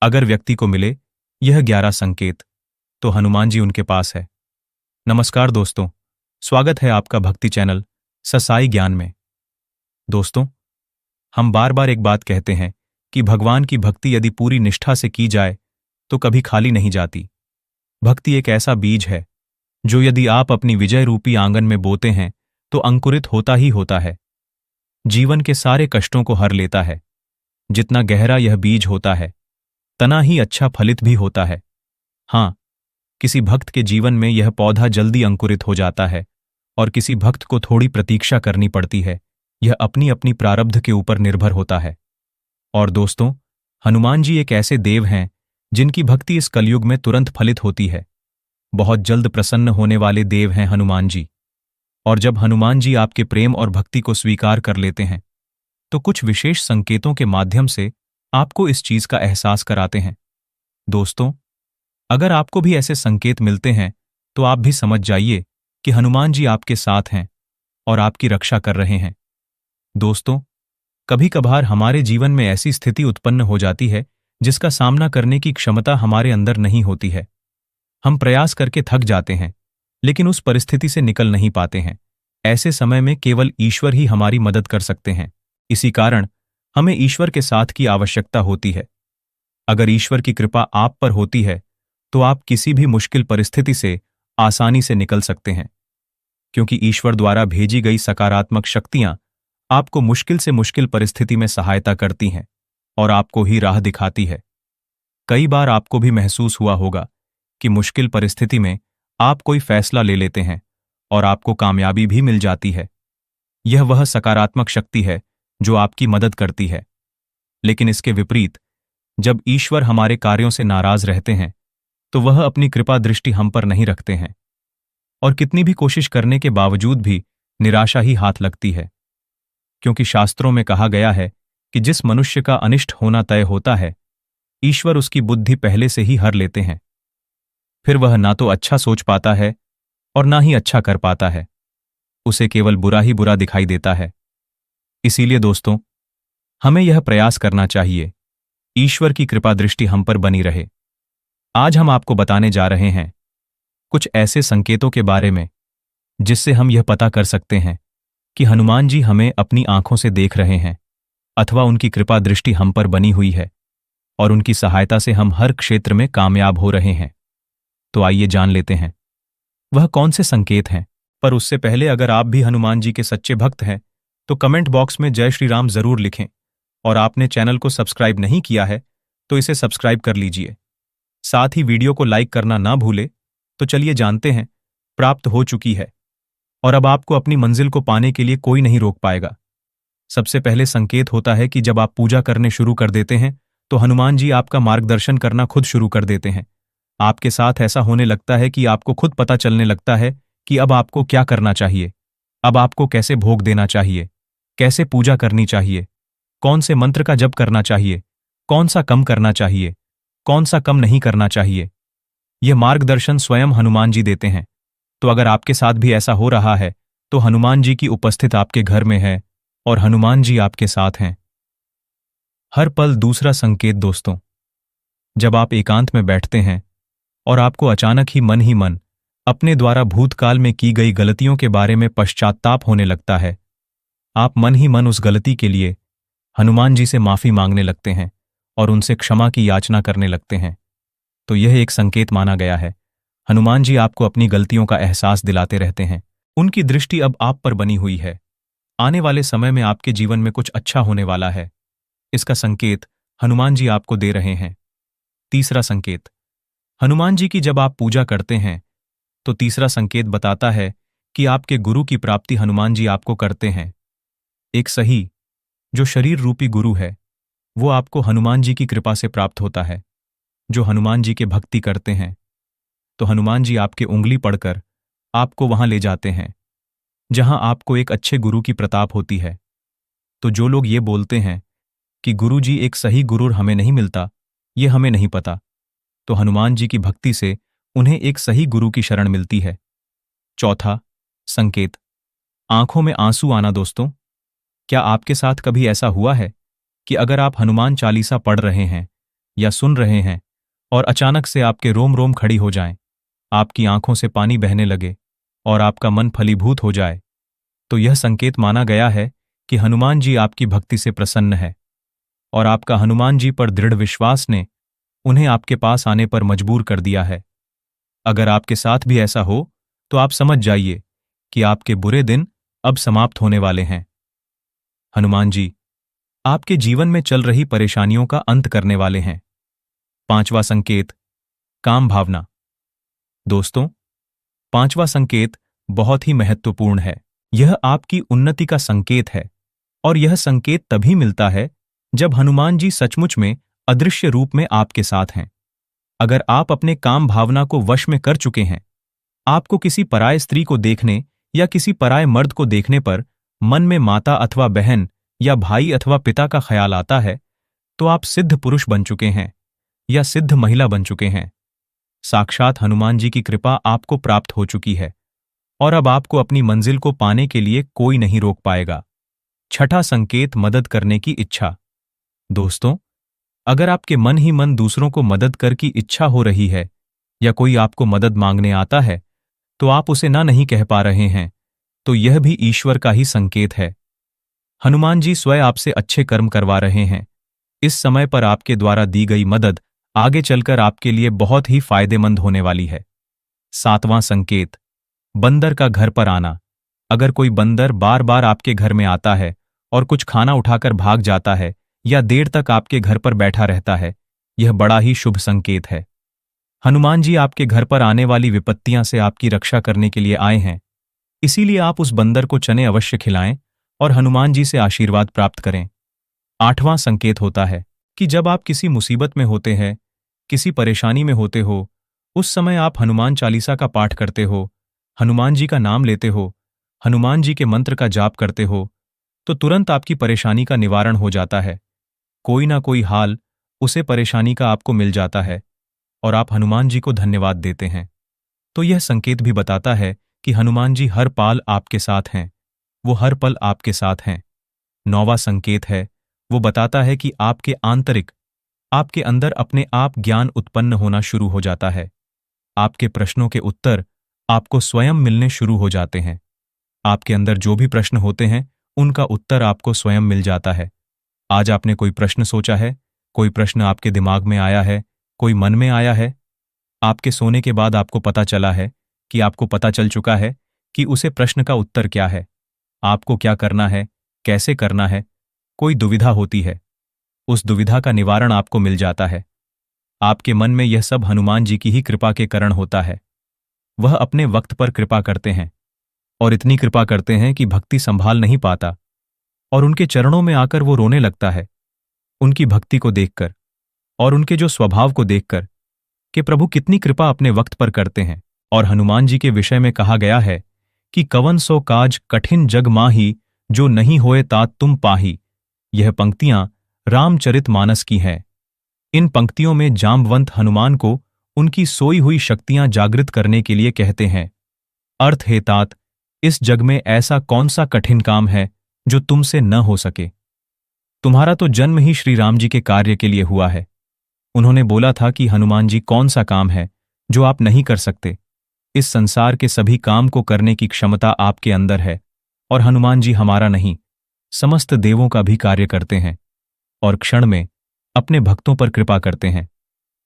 अगर व्यक्ति को मिले यह 11 संकेत, तो हनुमान जी उनके पास है। नमस्कार दोस्तों, स्वागत है आपका भक्ति चैनल ससाई ज्ञान में। दोस्तों, हम बार बार एक बात कहते हैं कि भगवान की भक्ति यदि पूरी निष्ठा से की जाए तो कभी खाली नहीं जाती। भक्ति एक ऐसा बीज है जो यदि आप अपनी विजय रूपी आंगन में बोते हैं तो अंकुरित होता ही होता है। जीवन के सारे कष्टों को हर लेता है। जितना गहरा यह बीज होता है, तना ही अच्छा फलित भी होता है। हाँ, किसी भक्त के जीवन में यह पौधा जल्दी अंकुरित हो जाता है और किसी भक्त को थोड़ी प्रतीक्षा करनी पड़ती है। यह अपनी अपनी प्रारब्ध के ऊपर निर्भर होता है। और दोस्तों, हनुमान जी एक ऐसे देव हैं जिनकी भक्ति इस कलयुग में तुरंत फलित होती है। बहुत जल्द प्रसन्न होने वाले देव हैं हनुमान जी। और जब हनुमान जी आपके प्रेम और भक्ति को स्वीकार कर लेते हैं तो कुछ विशेष संकेतों के माध्यम से आपको इस चीज का एहसास कराते हैं। दोस्तों, अगर आपको भी ऐसे संकेत मिलते हैं तो आप भी समझ जाइए कि हनुमान जी आपके साथ हैं और आपकी रक्षा कर रहे हैं। दोस्तों, कभी कभार हमारे जीवन में ऐसी स्थिति उत्पन्न हो जाती है जिसका सामना करने की क्षमता हमारे अंदर नहीं होती है। हम प्रयास करके थक जाते हैं लेकिन उस परिस्थिति से निकल नहीं पाते हैं। ऐसे समय में केवल ईश्वर ही हमारी मदद कर सकते हैं। इसी कारण हमें ईश्वर के साथ की आवश्यकता होती है। अगर ईश्वर की कृपा आप पर होती है तो आप किसी भी मुश्किल परिस्थिति से आसानी से निकल सकते हैं, क्योंकि ईश्वर द्वारा भेजी गई सकारात्मक शक्तियां आपको मुश्किल से मुश्किल परिस्थिति में सहायता करती हैं और आपको ही राह दिखाती है। कई बार आपको भी महसूस हुआ होगा कि मुश्किल परिस्थिति में आप कोई फैसला ले लेते हैं और आपको कामयाबी भी मिल जाती है। यह वह सकारात्मक शक्ति है जो आपकी मदद करती है। लेकिन इसके विपरीत, जब ईश्वर हमारे कार्यों से नाराज रहते हैं तो वह अपनी कृपा दृष्टि हम पर नहीं रखते हैं और कितनी भी कोशिश करने के बावजूद भी निराशा ही हाथ लगती है। क्योंकि शास्त्रों में कहा गया है कि जिस मनुष्य का अनिष्ट होना तय होता है, ईश्वर उसकी बुद्धि पहले से ही हर लेते हैं। फिर वह ना तो अच्छा सोच पाता है और ना ही अच्छा कर पाता है। उसे केवल बुरा ही बुरा दिखाई देता है। इसीलिए दोस्तों, हमें यह प्रयास करना चाहिए ईश्वर की कृपा दृष्टि हम पर बनी रहे। आज हम आपको बताने जा रहे हैं कुछ ऐसे संकेतों के बारे में जिससे हम यह पता कर सकते हैं कि हनुमान जी हमें अपनी आंखों से देख रहे हैं अथवा उनकी कृपा दृष्टि हम पर बनी हुई है और उनकी सहायता से हम हर क्षेत्र में कामयाब हो रहे हैं। तो आइए जान लेते हैं वह कौन से संकेत हैं। पर उससे पहले, अगर आप भी हनुमान जी के सच्चे भक्त हैं तो कमेंट बॉक्स में जय श्री राम जरूर लिखें। और आपने चैनल को सब्सक्राइब नहीं किया है तो इसे सब्सक्राइब कर लीजिए। साथ ही वीडियो को लाइक करना ना भूले। तो चलिए जानते हैं, प्राप्त हो चुकी है और अब आपको अपनी मंजिल को पाने के लिए कोई नहीं रोक पाएगा। सबसे पहले संकेत होता है कि जब आप पूजा करने शुरू कर देते हैं तो हनुमान जी आपका मार्गदर्शन करना खुद शुरू कर देते हैं। आपके साथ ऐसा होने लगता है कि आपको खुद पता चलने लगता है कि अब आपको क्या करना चाहिए, अब आपको कैसे भोग देना चाहिए, कैसे पूजा करनी चाहिए, कौन से मंत्र का जप करना चाहिए, कौन सा कम करना चाहिए, कौन सा कम नहीं करना चाहिए। यह मार्गदर्शन स्वयं हनुमान जी देते हैं। तो अगर आपके साथ भी ऐसा हो रहा है तो हनुमान जी की उपस्थिति आपके घर में है और हनुमान जी आपके साथ हैं हर पल। दूसरा संकेत दोस्तों, जब आप एकांत में बैठते हैं और आपको अचानक ही मन अपने द्वारा भूतकाल में की गई गलतियों के बारे में पश्चात्ताप होने लगता है। आप मन ही मन उस गलती के लिए हनुमान जी से माफी मांगने लगते हैं और उनसे क्षमा की याचना करने लगते हैं। तो यह एक संकेत माना गया है। हनुमान जी आपको अपनी गलतियों का एहसास दिलाते रहते हैं। उनकी दृष्टि अब आप पर बनी हुई है। आने वाले समय में आपके जीवन में कुछ अच्छा होने वाला है। इसका संकेत हनुमान जी आपको दे रहे हैं। तीसरा संकेत, हनुमान जी की जब आप पूजा करते हैं तो तीसरा संकेत बताता है कि आपके गुरु की प्राप्ति हनुमान जी आपको करते हैं। एक सही, जो शरीर रूपी गुरु है, वो आपको हनुमान जी की कृपा से प्राप्त होता है। जो हनुमान जी के भक्ति करते हैं तो हनुमान जी आपके उंगली पड़कर आपको वहां ले जाते हैं जहां आपको एक अच्छे गुरु की प्रताप होती है। तो जो लोग ये बोलते हैं कि गुरु जी एक सही गुरु हमें नहीं मिलता, ये हमें नहीं पता, तो हनुमान जी की भक्ति से उन्हें एक सही गुरु की शरण मिलती है। चौथा संकेत, आंखों में आंसू आना। दोस्तों, क्या आपके साथ कभी ऐसा हुआ है कि अगर आप हनुमान चालीसा पढ़ रहे हैं या सुन रहे हैं और अचानक से आपके रोम रोम खड़ी हो जाएं, आपकी आंखों से पानी बहने लगे और आपका मन फलीभूत हो जाए, तो यह संकेत माना गया है कि हनुमान जी आपकी भक्ति से प्रसन्न है और आपका हनुमान जी पर दृढ़ विश्वास ने उन्हें आपके पास आने पर मजबूर कर दिया है। अगर आपके साथ भी ऐसा हो तो आप समझ जाइए कि आपके बुरे दिन अब समाप्त होने वाले हैं। हनुमान जी आपके जीवन में चल रही परेशानियों का अंत करने वाले हैं। पांचवा संकेत, काम भावना। दोस्तों, पांचवा संकेत बहुत ही महत्वपूर्ण है। यह आपकी उन्नति का संकेत है और यह संकेत तभी मिलता है जब हनुमान जी सचमुच में अदृश्य रूप में आपके साथ हैं। अगर आप अपने काम भावना को वश में कर चुके हैं, आपको किसी पराय स्त्री को देखने या किसी पराय मर्द को देखने पर मन में माता अथवा बहन या भाई अथवा पिता का ख्याल आता है, तो आप सिद्ध पुरुष बन चुके हैं या सिद्ध महिला बन चुके हैं। साक्षात हनुमान जी की कृपा आपको प्राप्त हो चुकी है और अब आपको अपनी मंजिल को पाने के लिए कोई नहीं रोक पाएगा। छठा संकेत, मदद करने की इच्छा। दोस्तों, अगर आपके मन ही मन दूसरों को मदद कर की इच्छा हो रही है या कोई आपको मदद मांगने आता है तो आप उसे ना नहीं कह पा रहे हैं, तो यह भी ईश्वर का ही संकेत है। हनुमान जी स्वयं आपसे अच्छे कर्म करवा रहे हैं। इस समय पर आपके द्वारा दी गई मदद आगे चलकर आपके लिए बहुत ही फायदेमंद होने वाली है। सातवां संकेत, बंदर का घर पर आना। अगर कोई बंदर बार बार आपके घर में आता है और कुछ खाना उठाकर भाग जाता है या देर तक आपके घर पर बैठा रहता है, यह बड़ा ही शुभ संकेत है। हनुमान जी आपके घर पर आने वाली विपत्तियां से आपकी रक्षा करने के लिए आए हैं। इसीलिए आप उस बंदर को चने अवश्य खिलाएं और हनुमान जी से आशीर्वाद प्राप्त करें। आठवां संकेत होता है कि जब आप किसी मुसीबत में होते हैं, किसी परेशानी में होते हो, उस समय आप हनुमान चालीसा का पाठ करते हो, हनुमान जी का नाम लेते हो, हनुमान जी के मंत्र का जाप करते हो, तो तुरंत आपकी परेशानी का निवारण हो जाता है। कोई ना कोई हाल उसे परेशानी का आपको मिल जाता है और आप हनुमान जी को धन्यवाद देते हैं। तो यह संकेत भी बताता है कि हनुमान जी हर पाल आपके साथ हैं, वो हर पल आपके साथ हैं। नौवां संकेत है, वो बताता है कि आपके आंतरिक, आपके अंदर अपने आप ज्ञान उत्पन्न होना शुरू हो जाता है। आपके प्रश्नों के उत्तर आपको स्वयं मिलने शुरू हो जाते हैं। आपके अंदर जो भी प्रश्न होते हैं उनका उत्तर आपको स्वयं मिल जाता है। आज आपने कोई प्रश्न सोचा है, कोई प्रश्न आपके दिमाग में आया है, कोई मन में आया है, आपके सोने के बाद आपको पता चला है कि आपको पता चल चुका है कि उसे प्रश्न का उत्तर क्या है, आपको क्या करना है, कैसे करना है, कोई दुविधा होती है, उस दुविधा का निवारण आपको मिल जाता है। आपके मन में यह सब हनुमान जी की ही कृपा के कारण होता है। वह अपने वक्त पर कृपा करते हैं और इतनी कृपा करते हैं कि भक्ति संभाल नहीं पाता और उनके चरणों में आकर वो रोने लगता है, उनकी भक्ति को देखकर और उनके जो स्वभाव को देखकर कि प्रभु कितनी कृपा अपने वक्त पर करते हैं। और हनुमान जी के विषय में कहा गया है कि कवन सो काज कठिन जग माही, जो नहीं होए तात तुम पाही। यह पंक्तियां रामचरितमानस की हैं। इन पंक्तियों में जाम्बवंत हनुमान को उनकी सोई हुई शक्तियां जागृत करने के लिए कहते हैं। अर्थ है, तात, इस जग में ऐसा कौन सा कठिन काम है जो तुमसे न हो सके। तुम्हारा तो जन्म ही श्री राम जी के कार्य के लिए हुआ है। उन्होंने बोला था कि हनुमान जी कौन सा काम है जो आप नहीं कर सकते। इस संसार के सभी काम को करने की क्षमता आपके अंदर है और हनुमान जी हमारा नहीं, समस्त देवों का भी कार्य करते हैं और क्षण में अपने भक्तों पर कृपा करते हैं।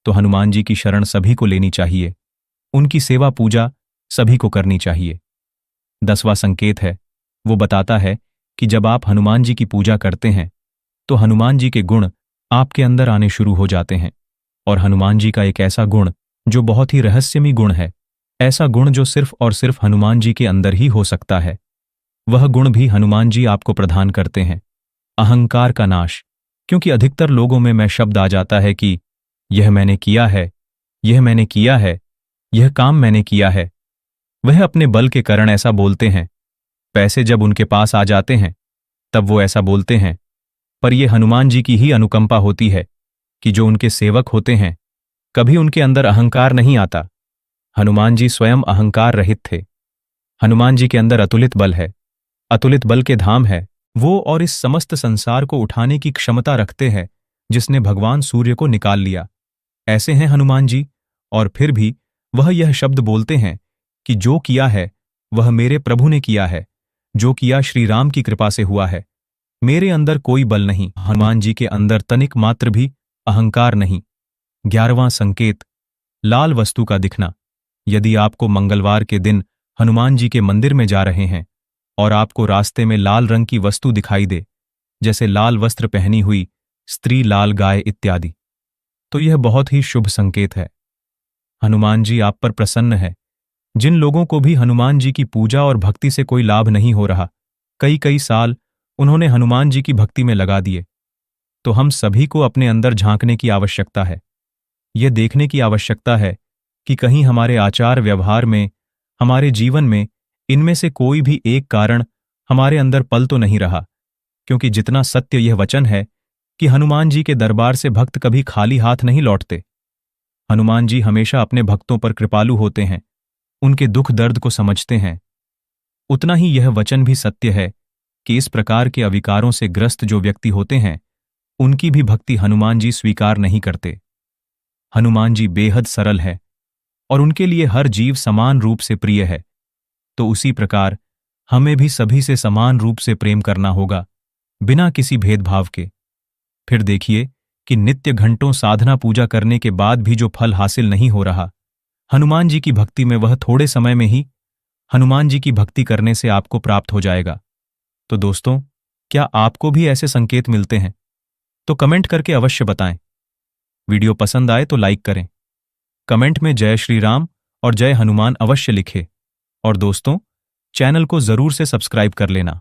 तो हनुमान जी की शरण सभी को लेनी चाहिए, उनकी सेवा पूजा सभी को करनी चाहिए। 10वां संकेत है, वो बताता है कि जब आप हनुमान जी की पूजा करते हैं तो हनुमान जी के गुण आपके अंदर आने शुरू हो जाते हैं। और हनुमान जी का एक ऐसा गुण जो बहुत ही रहस्यमयी गुण है, ऐसा गुण जो सिर्फ और सिर्फ हनुमान जी के अंदर ही हो सकता है, वह गुण भी हनुमान जी आपको प्रदान करते हैं, अहंकार का नाश। क्योंकि अधिकतर लोगों में मैं शब्द आ जाता है कि यह मैंने किया है, यह मैंने किया है, यह काम मैंने किया है। वह अपने बल के कारण ऐसा बोलते हैं। पैसे जब उनके पास आ जाते हैं तब वो ऐसा बोलते हैं, पर यह हनुमान जी की ही अनुकंपा होती है कि जो उनके सेवक होते हैं कभी उनके अंदर अहंकार नहीं आता। हनुमान जी स्वयं अहंकार रहित थे। हनुमान जी के अंदर अतुलित बल है, अतुलित बल के धाम है वो, और इस समस्त संसार को उठाने की क्षमता रखते हैं जिसने भगवान सूर्य को निकाल लिया। ऐसे हैं हनुमान जी, और फिर भी वह यह शब्द बोलते हैं कि जो किया है वह मेरे प्रभु ने किया है, जो किया श्री राम की कृपा से हुआ है। मेरे अंदर कोई बल नहीं। हनुमान जी के अंदर तनिक मात्र भी अहंकार नहीं। 11वां संकेत, लाल वस्तु का दिखना। यदि आपको मंगलवार के दिन हनुमान जी के मंदिर में जा रहे हैं और आपको रास्ते में लाल रंग की वस्तु दिखाई दे, जैसे लाल वस्त्र पहनी हुई स्त्री, लाल गाय इत्यादि, तो यह बहुत ही शुभ संकेत है। हनुमान जी आप पर प्रसन्न है। जिन लोगों को भी हनुमान जी की पूजा और भक्ति से कोई लाभ नहीं हो रहा, कई कई साल उन्होंने हनुमान जी की भक्ति में लगा दिए, तो हम सभी को अपने अंदर झांकने की आवश्यकता है। यह देखने की आवश्यकता है कि कहीं हमारे आचार व्यवहार में, हमारे जीवन में इनमें से कोई भी एक कारण हमारे अंदर पल तो नहीं रहा, क्योंकि जितना सत्य यह वचन है कि हनुमान जी के दरबार से भक्त कभी खाली हाथ नहीं लौटते। हनुमान जी हमेशा अपने भक्तों पर कृपालु होते हैं, उनके दुख दर्द को समझते हैं। उतना ही यह वचन भी सत्य है कि इस प्रकार के अविकारों से ग्रस्त जो व्यक्ति होते हैं, उनकी भी भक्ति हनुमान जी स्वीकार नहीं करते। हनुमान जी बेहद सरल है और उनके लिए हर जीव समान रूप से प्रिय है। तो उसी प्रकार हमें भी सभी से समान रूप से प्रेम करना होगा, बिना किसी भेदभाव के। फिर देखिए कि नित्य घंटों साधना पूजा करने के बाद भी जो फल हासिल नहीं हो रहा, हनुमान जी की भक्ति में वह थोड़े समय में ही हनुमान जी की भक्ति करने से आपको प्राप्त हो जाएगा। तो दोस्तों, क्या आपको भी ऐसे संकेत मिलते हैं? तो कमेंट करके अवश्य बताएं। वीडियो पसंद आए तो लाइक करें। कमेंट में जय श्री राम और जय हनुमान अवश्य लिखें। और दोस्तों, चैनल को जरूर से सब्सक्राइब कर लेना।